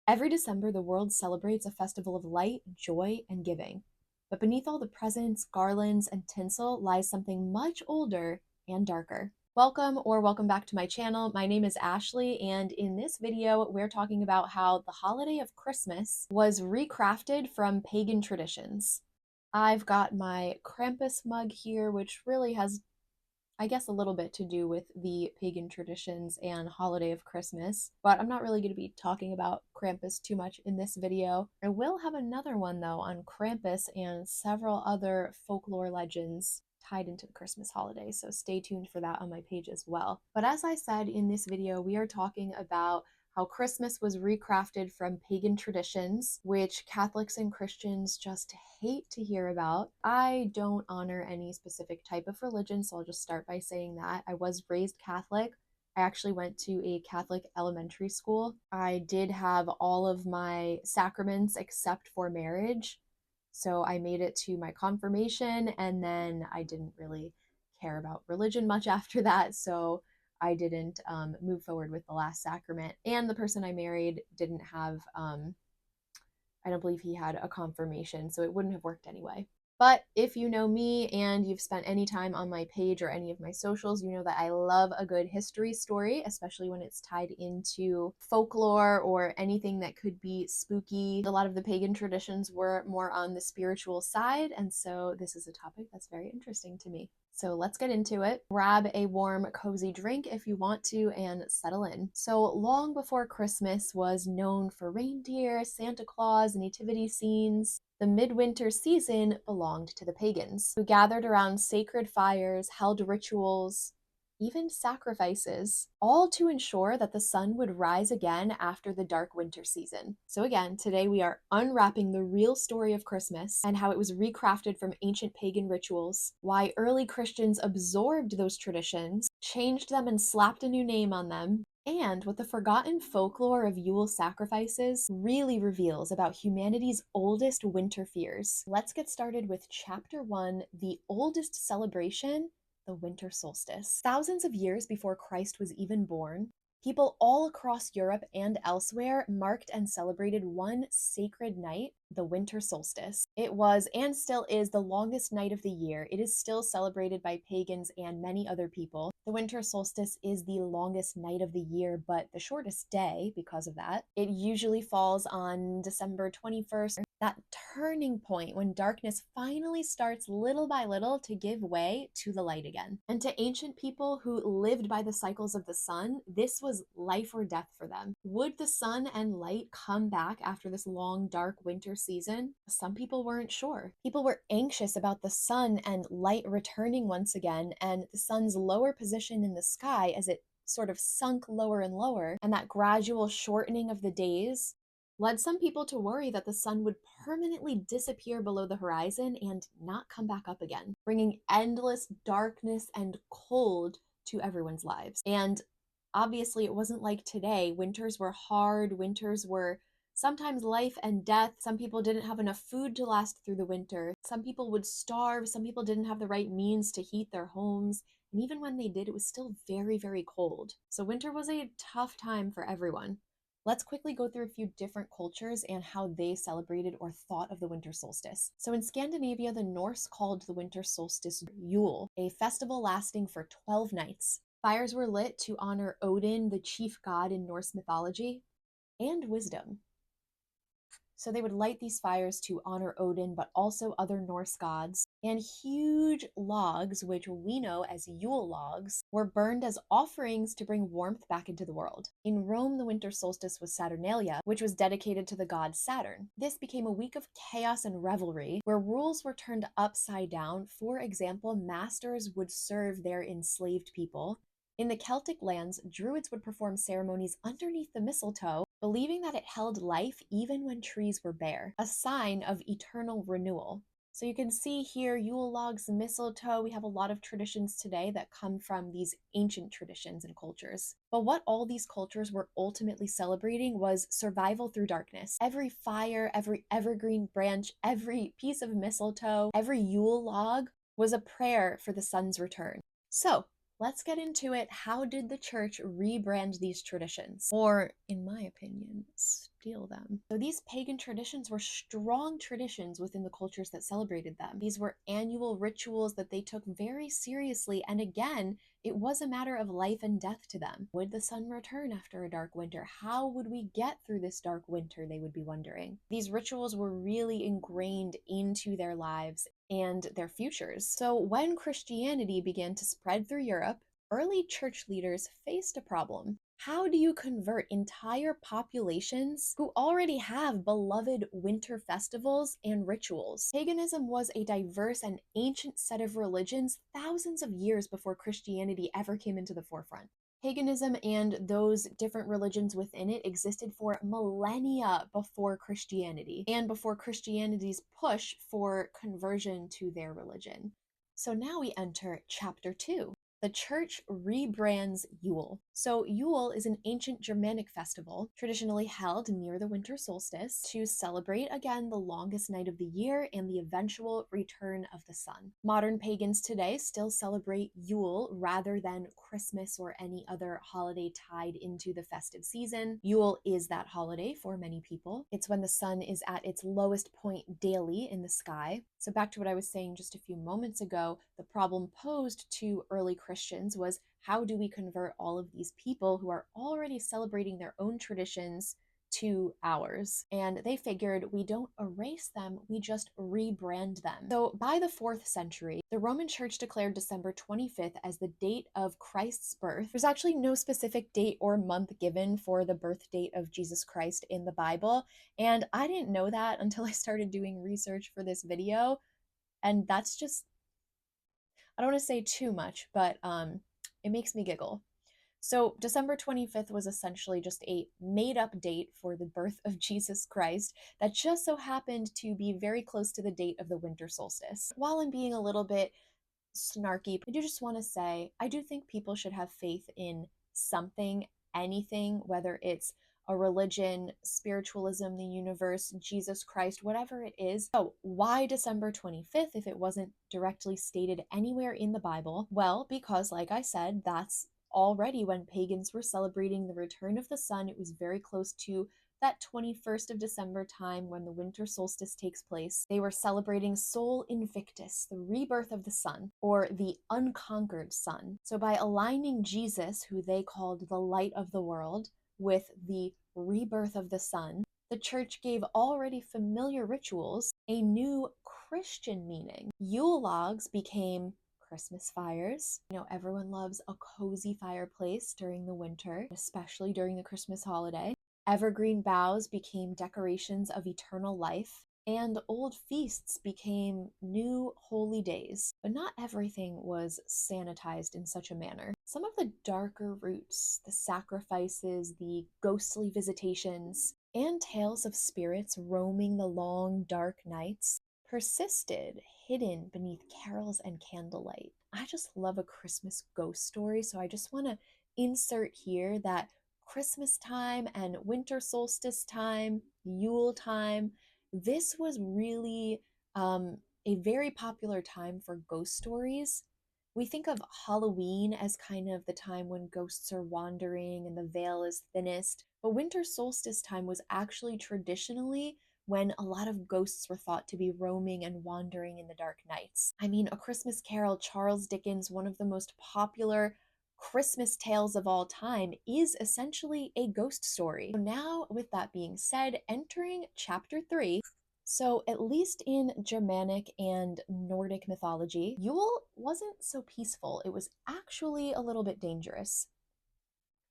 Every December, the world celebrates a festival of light, joy, and giving. But beneath all the presents, garlands, and tinsel lies something much older and darker. Welcome back to my channel. My name is Ashley, and in this video, we're talking about how the holiday of Christmas was recrafted from pagan traditions. I've got my Krampus mug here, which really has, I guess, a little bit to do with the pagan traditions and holiday of Christmas, but I'm not really going to be talking about Krampus too much in this video. I will have another one though on Krampus and several other folklore legends tied into the Christmas holiday, so stay tuned for that on my page as well. But as I said in this video, we are talking about how Christmas was recrafted from pagan traditions, which Catholics and Christians just hate to hear about. I don't honor any specific type of religion, so I'll just start by saying that. I was raised Catholic. I actually went to a Catholic elementary school. I did have all of my sacraments except for marriage. So I made it to my confirmation, and then I didn't really care about religion much after that. So I didn't move forward with the last sacrament. And the person I married didn't have, I don't believe he had a confirmation, so it wouldn't have worked anyway. But if you know me and you've spent any time on my page or any of my socials, you know that I love a good history story, especially when it's tied into folklore or anything that could be spooky. A lot of the pagan traditions were more on the spiritual side, and so this is a topic that's very interesting to me. So let's get into it. Grab a warm, cozy drink if you want to and settle in. So long before Christmas was known for reindeer, Santa Claus, nativity scenes, the midwinter season belonged to the pagans, who gathered around sacred fires, held rituals, even sacrifices, all to ensure that the sun would rise again after the dark winter season. So again, today we are unwrapping the real story of Christmas and how it was recrafted from ancient pagan rituals, why early Christians absorbed those traditions, changed them and slapped a new name on them, and what the forgotten folklore of Yule sacrifices really reveals about humanity's oldest winter fears. Let's get started with Chapter 1, the oldest celebration, the winter solstice. Thousands of years before Christ was even born, people all across Europe and elsewhere marked and celebrated one sacred night, the winter solstice. It was and still is the longest night of the year. It is still celebrated by pagans and many other people. The winter solstice is the longest night of the year, but the shortest day because of that. It usually falls on December 21st, that turning point when darkness finally starts little by little to give way to the light again. And to ancient people who lived by the cycles of the sun, this was life or death for them. Would the sun and light come back after this long, dark winter season? Some people weren't sure. People were anxious about the sun and light returning once again, and the sun's lower position in the sky as it sort of sunk lower and lower, and that gradual shortening of the days led some people to worry that the sun would permanently disappear below the horizon and not come back up again, bringing endless darkness and cold to everyone's lives. And obviously, it wasn't like today. Winters were hard, winters were sometimes life and death. Some people didn't have enough food to last through the winter. Some people would starve. Some people didn't have the right means to heat their homes. And even when they did, it was still very, very cold. So winter was a tough time for everyone. Let's quickly go through a few different cultures and how they celebrated or thought of the winter solstice. So in Scandinavia, the Norse called the winter solstice Yule, a festival lasting for 12 nights. Fires were lit to honor Odin, the chief god in Norse mythology, and wisdom. So they would light these fires to honor Odin, but also other Norse gods. And huge logs, which we know as Yule logs, were burned as offerings to bring warmth back into the world. In Rome, the winter solstice was Saturnalia, which was dedicated to the god Saturn. This became a week of chaos and revelry, where rules were turned upside down. For example, masters would serve their enslaved people. In the Celtic lands, druids would perform ceremonies underneath the mistletoe, believing that it held life even when trees were bare, a sign of eternal renewal. So you can see here, Yule logs, mistletoe, we have a lot of traditions today that come from these ancient traditions and cultures. But what all these cultures were ultimately celebrating was survival through darkness. Every fire, every evergreen branch, every piece of mistletoe, every Yule log was a prayer for the sun's return. So let's get into it. How did the church rebrand these traditions? Or, in my opinion, steal them. So these pagan traditions were strong traditions within the cultures that celebrated them. These were annual rituals that they took very seriously, and again, it was a matter of life and death to them. Would the sun return after a dark winter? How would we get through this dark winter, they would be wondering. These rituals were really ingrained into their lives and their futures. So when Christianity began to spread through Europe, early church leaders faced a problem. How do you convert entire populations who already have beloved winter festivals and rituals? Paganism was a diverse and ancient set of religions thousands of years before Christianity ever came into the forefront. Paganism and those different religions within it existed for millennia before Christianity and before Christianity's push for conversion to their religion. So now we enter chapter 2. The church rebrands Yule. So Yule is an ancient Germanic festival traditionally held near the winter solstice to celebrate again the longest night of the year and the eventual return of the sun. Modern pagans today still celebrate Yule rather than Christmas or any other holiday tied into the festive season. Yule is that holiday for many people. It's when the sun is at its lowest point daily in the sky. So back to what I was saying just a few moments ago, the problem posed to early Christians was, how do we convert all of these people who are already celebrating their own traditions to ours? And they figured, we don't erase them, we just rebrand them. So by the 4th century, the Roman Church declared December 25th as the date of Christ's birth. There's actually no specific date or month given for the birth date of Jesus Christ in the Bible, and I didn't know that until I started doing research for this video, and that's just, I don't want to say too much, but it makes me giggle. So December 25th was essentially just a made-up date for the birth of Jesus Christ that just so happened to be very close to the date of the winter solstice. While I'm being a little bit snarky, I do just want to say, I do think people should have faith in something, anything, whether it's a religion, spiritualism, the universe, Jesus Christ, whatever it is. So why December 25th if it wasn't directly stated anywhere in the Bible? Well, because like I said, that's already when pagans were celebrating the return of the sun. It was very close to that 21st of December time when the winter solstice takes place. They were celebrating Sol Invictus, the rebirth of the sun, or the unconquered sun. So by aligning Jesus, who they called the light of the world, with the rebirth of the sun, the church gave already familiar rituals a new Christian meaning. Yule logs became Christmas fires. You know, everyone loves a cozy fireplace during the winter, especially during the Christmas holiday. Evergreen boughs became decorations of eternal life, and old feasts became new holy days. But not everything was sanitized in such a manner. Some of the darker roots, the sacrifices, the ghostly visitations, and tales of spirits roaming the long, dark nights persisted, hidden beneath carols and candlelight. I just love a Christmas ghost story, so I just want to insert here that Christmas time and winter solstice time, Yule time, this was really a very popular time for ghost stories. We think of Halloween as kind of the time when ghosts are wandering and the veil is thinnest, but winter solstice time was actually traditionally when a lot of ghosts were thought to be roaming and wandering in the dark nights. I mean, A Christmas Carol, Charles Dickens, one of the most popular Christmas tales of all time, is essentially a ghost story. So now, with that being said, entering chapter 3, so at least in Germanic and Nordic mythology, Yule wasn't so peaceful. It was actually a little bit dangerous.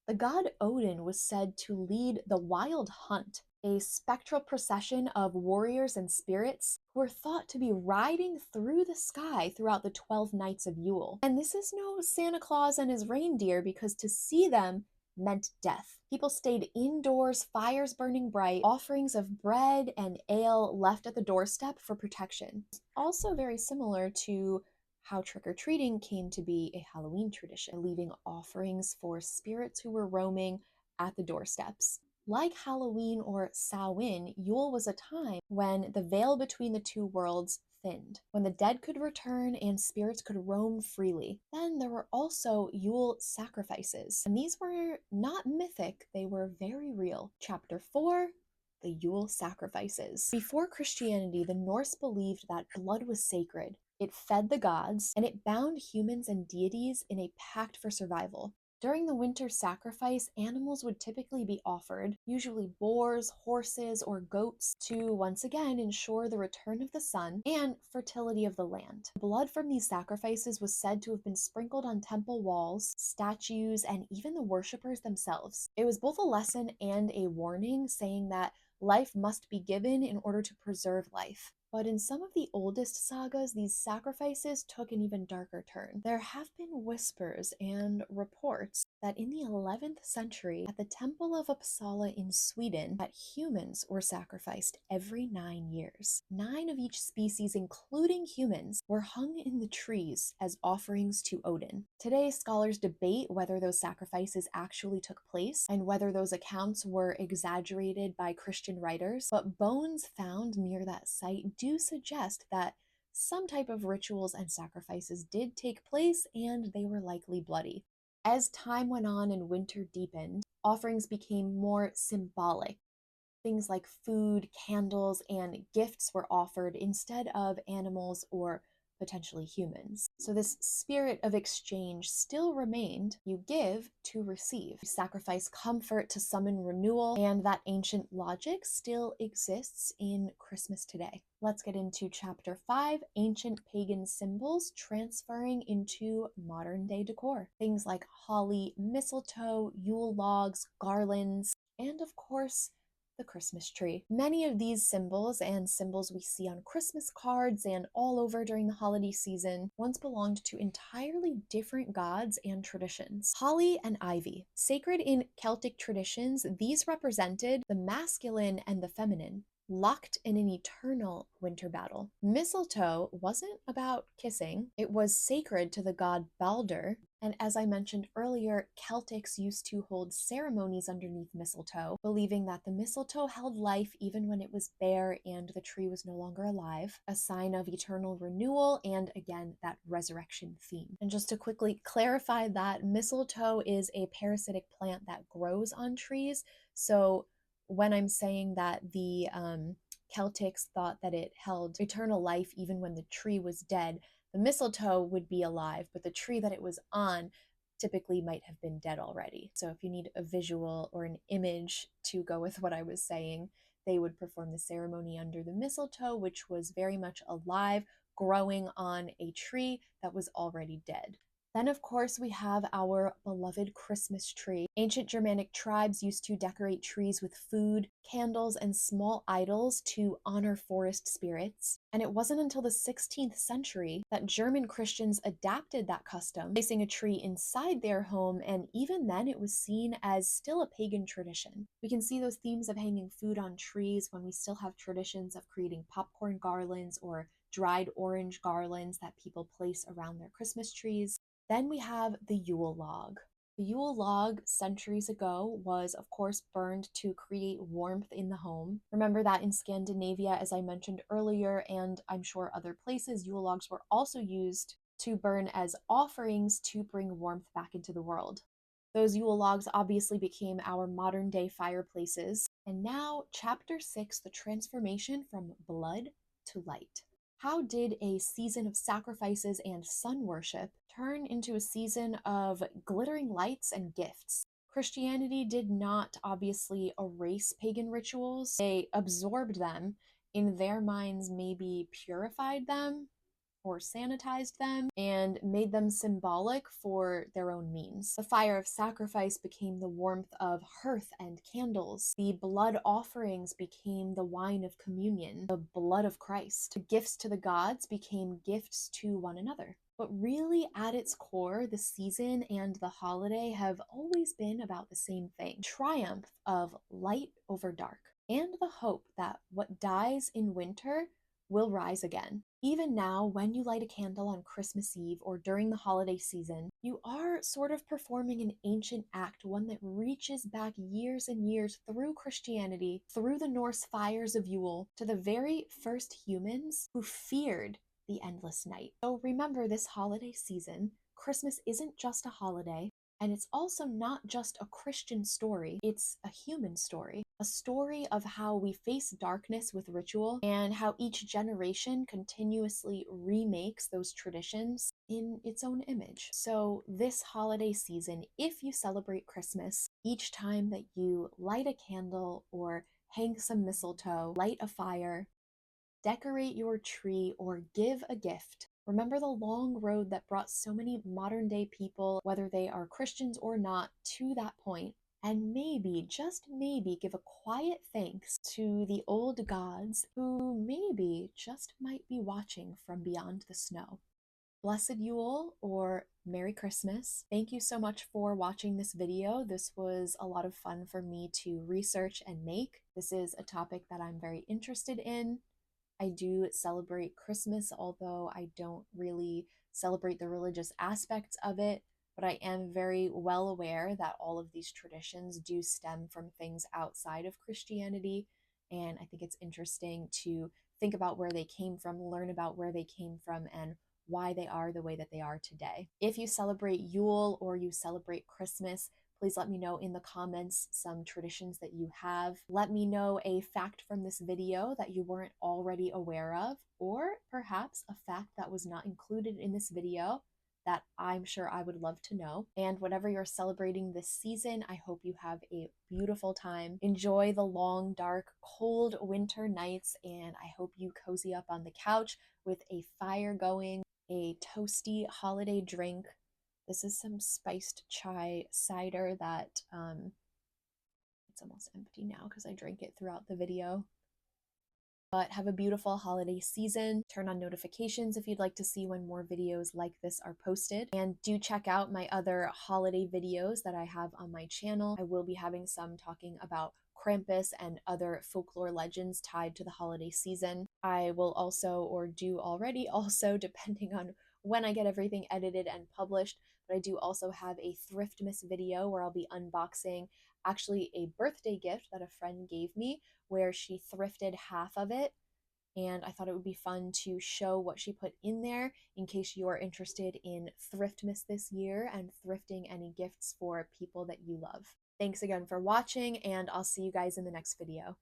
The god Odin was said to lead the wild hunt, a spectral procession of warriors and spirits who were thought to be riding through the sky throughout the 12 nights of Yule. And this is no Santa Claus and his reindeer, because to see them meant death. People stayed indoors, fires burning bright, offerings of bread and ale left at the doorstep for protection. Also very similar to how trick-or-treating came to be a Halloween tradition, leaving offerings for spirits who were roaming at the doorsteps. Like Halloween or Samhain, Yule was a time when the veil between the two worlds thinned, when the dead could return and spirits could roam freely. Then there were also Yule sacrifices, and these were not mythic, they were very real. Chapter 4, the Yule sacrifices. Before Christianity, the Norse believed that blood was sacred. It fed the gods, and it bound humans and deities in a pact for survival. During the winter sacrifice, animals would typically be offered, usually boars, horses, or goats, to once again ensure the return of the sun and fertility of the land. Blood from these sacrifices was said to have been sprinkled on temple walls, statues, and even the worshippers themselves. It was both a lesson and a warning, saying that life must be given in order to preserve life. But in some of the oldest sagas, these sacrifices took an even darker turn. There have been whispers and reports that in the 11th century, at the Temple of Uppsala in Sweden, that humans were sacrificed every 9 years. 9 of each species, including humans, were hung in the trees as offerings to Odin. Today, scholars debate whether those sacrifices actually took place and whether those accounts were exaggerated by Christian writers, but bones found near that site do suggest that some type of rituals and sacrifices did take place, and they were likely bloody. As time went on and winter deepened, offerings became more symbolic. Things like food, candles, and gifts were offered instead of animals or potentially humans. So this spirit of exchange still remained. You give to receive. You sacrifice comfort to summon renewal, and that ancient logic still exists in Christmas today. Let's get into chapter 5, ancient pagan symbols transferring into modern day decor. Things like holly, mistletoe, Yule logs, garlands, and of course, the Christmas tree. Many of these symbols and symbols we see on Christmas cards and all over during the holiday season once belonged to entirely different gods and traditions. Holly and ivy. Sacred in Celtic traditions, these represented the masculine and the feminine, locked in an eternal winter battle. Mistletoe wasn't about kissing, it was sacred to the god Balder. And as I mentioned earlier, Celtics used to hold ceremonies underneath mistletoe, believing that the mistletoe held life even when it was bare and the tree was no longer alive, a sign of eternal renewal and, again, that resurrection theme. And just to quickly clarify that, mistletoe is a parasitic plant that grows on trees. So when I'm saying that the Celtics thought that it held eternal life even when the tree was dead, the mistletoe would be alive, but the tree that it was on typically might have been dead already. So if you need a visual or an image to go with what I was saying, they would perform the ceremony under the mistletoe, which was very much alive, growing on a tree that was already dead. Then, of course, we have our beloved Christmas tree. Ancient Germanic tribes used to decorate trees with food, candles, and small idols to honor forest spirits. And it wasn't until the 16th century that German Christians adapted that custom, placing a tree inside their home, and even then it was seen as still a pagan tradition. We can see those themes of hanging food on trees when we still have traditions of creating popcorn garlands or dried orange garlands that people place around their Christmas trees. Then we have the Yule log. The Yule log centuries ago was, of course, burned to create warmth in the home. Remember that in Scandinavia, as I mentioned earlier, and I'm sure other places, Yule logs were also used to burn as offerings to bring warmth back into the world. Those Yule logs obviously became our modern day fireplaces. And now, chapter 6, the transformation from blood to light. How did a season of sacrifices and sun worship turn into a season of glittering lights and gifts? Christianity did not obviously erase pagan rituals. They absorbed them, in their minds maybe purified them or sanitized them and made them symbolic for their own means. The fire of sacrifice became the warmth of hearth and candles. The blood offerings became the wine of communion, the blood of Christ. The gifts to the gods became gifts to one another. But really, at its core, the season and the holiday have always been about the same thing: triumph of light over dark, and the hope that what dies in winter will rise again. Even now, when you light a candle on Christmas Eve or during the holiday season, you are sort of performing an ancient act, one that reaches back years and years through Christianity, through the Norse fires of Yule, to the very first humans who feared the endless night. So remember, this holiday season, Christmas isn't just a holiday, And it's also not just a Christian story, it's a human story. A story of how we face darkness with ritual and how each generation continuously remakes those traditions in its own image. So, this holiday season, if you celebrate Christmas, each time that you light a candle or hang some mistletoe, light a fire, decorate your tree, or give a gift, remember the long road that brought so many modern day people, whether they are Christians or not, to that point. And maybe, just maybe, give a quiet thanks to the old gods who maybe just might be watching from beyond the snow. Blessed Yule or Merry Christmas. Thank you so much for watching this video. This was a lot of fun for me to research and make. This is a topic that I'm very interested in. I do celebrate Christmas, although I don't really celebrate the religious aspects of it. But I am very well aware that all of these traditions do stem from things outside of Christianity. And I think it's interesting to think about where they came from, learn about where they came from, and why they are the way that they are today. If you celebrate Yule or you celebrate Christmas, please let me know in the comments some traditions that you have. Let me know a fact from this video that you weren't already aware of, or perhaps a fact that was not included in this video that I'm sure I would love to know. And whatever you're celebrating this season, I hope you have a beautiful time. Enjoy the long, dark, cold winter nights, and I hope you cozy up on the couch with a fire going, a toasty holiday drink. This is some spiced chai cider that it's almost empty now because I drank it throughout the video. But have a beautiful holiday season. Turn on notifications if you'd like to see when more videos like this are posted. And do check out my other holiday videos that I have on my channel. I will be having some talking about Krampus and other folklore legends tied to the holiday season. I will also, or do already also, depending on when I get everything edited and published, but I do also have a Thriftmas video where I'll be unboxing actually a birthday gift that a friend gave me where she thrifted half of it. And I thought it would be fun to show what she put in there in case you're interested in Thriftmas this year and thrifting any gifts for people that you love. Thanks again for watching, and I'll see you guys in the next video.